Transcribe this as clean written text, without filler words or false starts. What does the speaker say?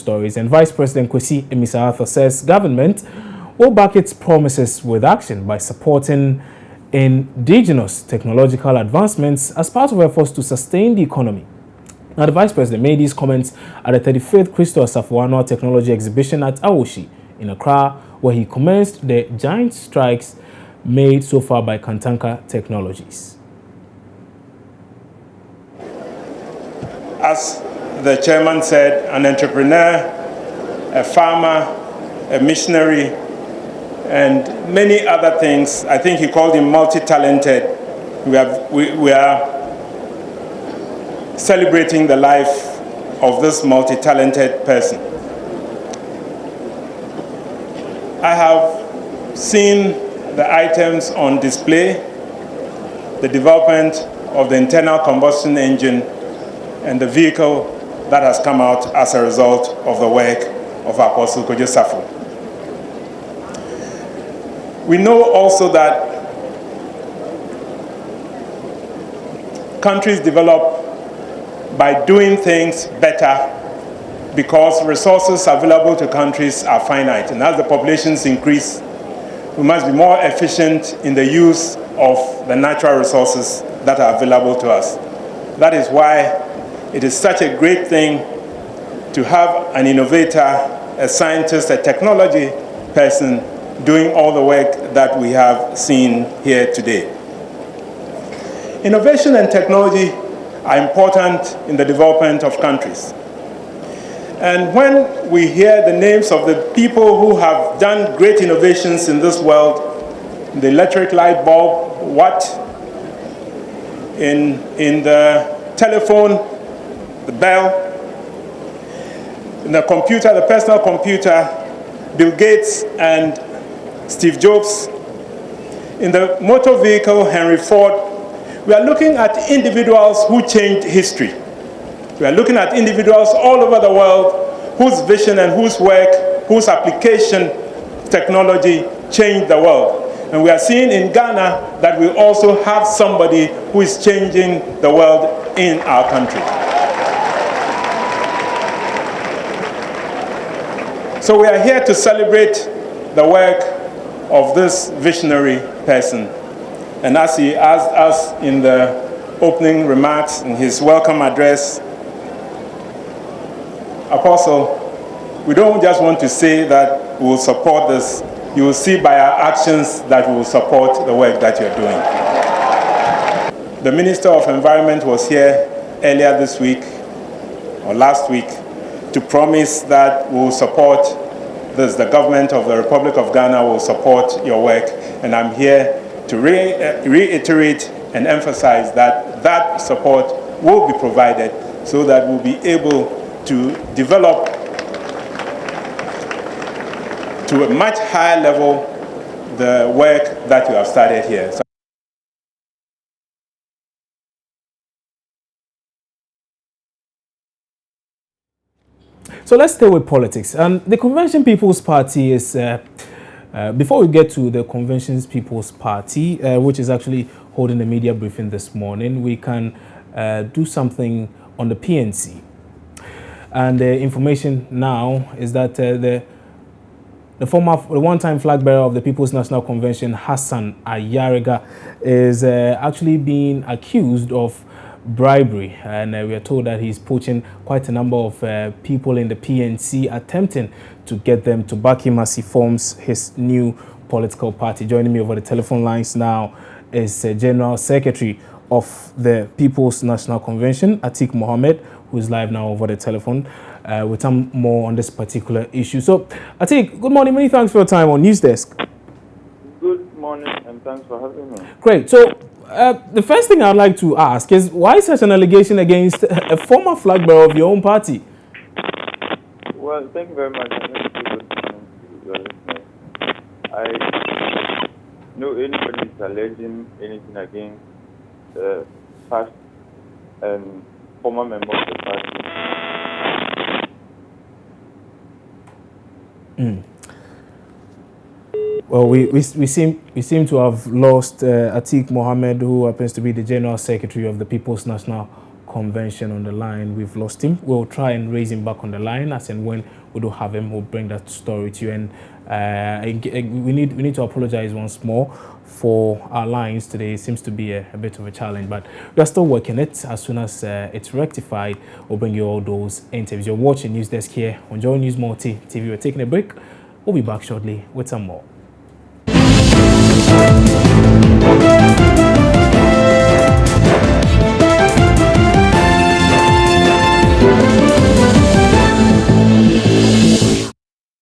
stories, and Vice President Kwesi Arthur says government will back its promises with action by supporting indigenous technological advancements as part of efforts to sustain the economy. Now, the Vice President made these comments at the 35th Kwadwo Sarfo Technology Exhibition at Awoshi in Accra, where he commenced the giant strides made so far by Kantanka Technologies. As the chairman said, an entrepreneur, a farmer, a missionary, and many other things. I think he called him multi-talented. We are celebrating the life of this multi-talented person. I have seen the items on display, the development of the internal combustion engine and the vehicle that has come out as a result of the work of Apostle Kwadwo Sarfo. We know also that countries develop by doing things better because resources available to countries are finite. And as the populations increase, we must be more efficient in the use of the natural resources that are available to us. That is why it is such a great thing to have an innovator, a scientist, a technology person doing all the work that we have seen here today. Innovation and technology are important in the development of countries. And when we hear the names of the people who have done great innovations in this world, the electric light bulb, what in the telephone, the bell, in the computer, the personal computer, Bill Gates and Steve Jobs, in the motor vehicle, Henry Ford, we are looking at individuals who changed history. We are looking at individuals all over the world whose vision and whose work, whose application technology changed the world. And we are seeing in Ghana that we also have somebody who is changing the world in our country. So we are here to celebrate the work of this visionary person. And as he asked us in the opening remarks, in his welcome address, Apostle, we don't just want to say that we will support this. You will see by our actions that we will support the work that you're doing. The Minister of Environment was here earlier this week, or last week, to promise that we will support this. The government of the Republic of Ghana will support your work. And I'm here to reiterate and emphasize that that support will be provided so that we'll be able to develop to a much higher level the work that you have started here. So let's stay with politics. And the Convention People's Party is, before we get to the Convention People's Party, which is actually holding a media briefing this morning, we can do something on the PNC. And the information now is that the one-time flag bearer of the People's National Convention, Hassan Ayariga, is actually being accused of bribery, and we are told that he's poaching quite a number of people in the PNC, attempting to get them to back him as he forms his new political party. Joining me over the telephone lines now is General Secretary of the People's National Convention, Atiq Mohammed, who is live now over the telephone with some more on this particular issue. So, Atiq, good morning. Many thanks for your time on News Desk. Good morning, and thanks for having me. Great. So, the first thing I'd like to ask is, why such an allegation against a former flag bearer of your own party? Well, thank you very much. I know anybody is alleging anything against the past and former member of the party. Well, we seem to have lost Atiq Mohammed, who happens to be the General Secretary of the People's National Convention on the line. We've lost him. We'll try and raise him back on the line, as and when we do have him, we'll bring that story to you. And we need to apologize once more for our lines today. It seems to be a bit of a challenge, but we are still working it. As soon as it's rectified, we'll bring you all those interviews. You're watching News Desk here on Joy News Multi TV. We're taking a break. We'll be back shortly with some more.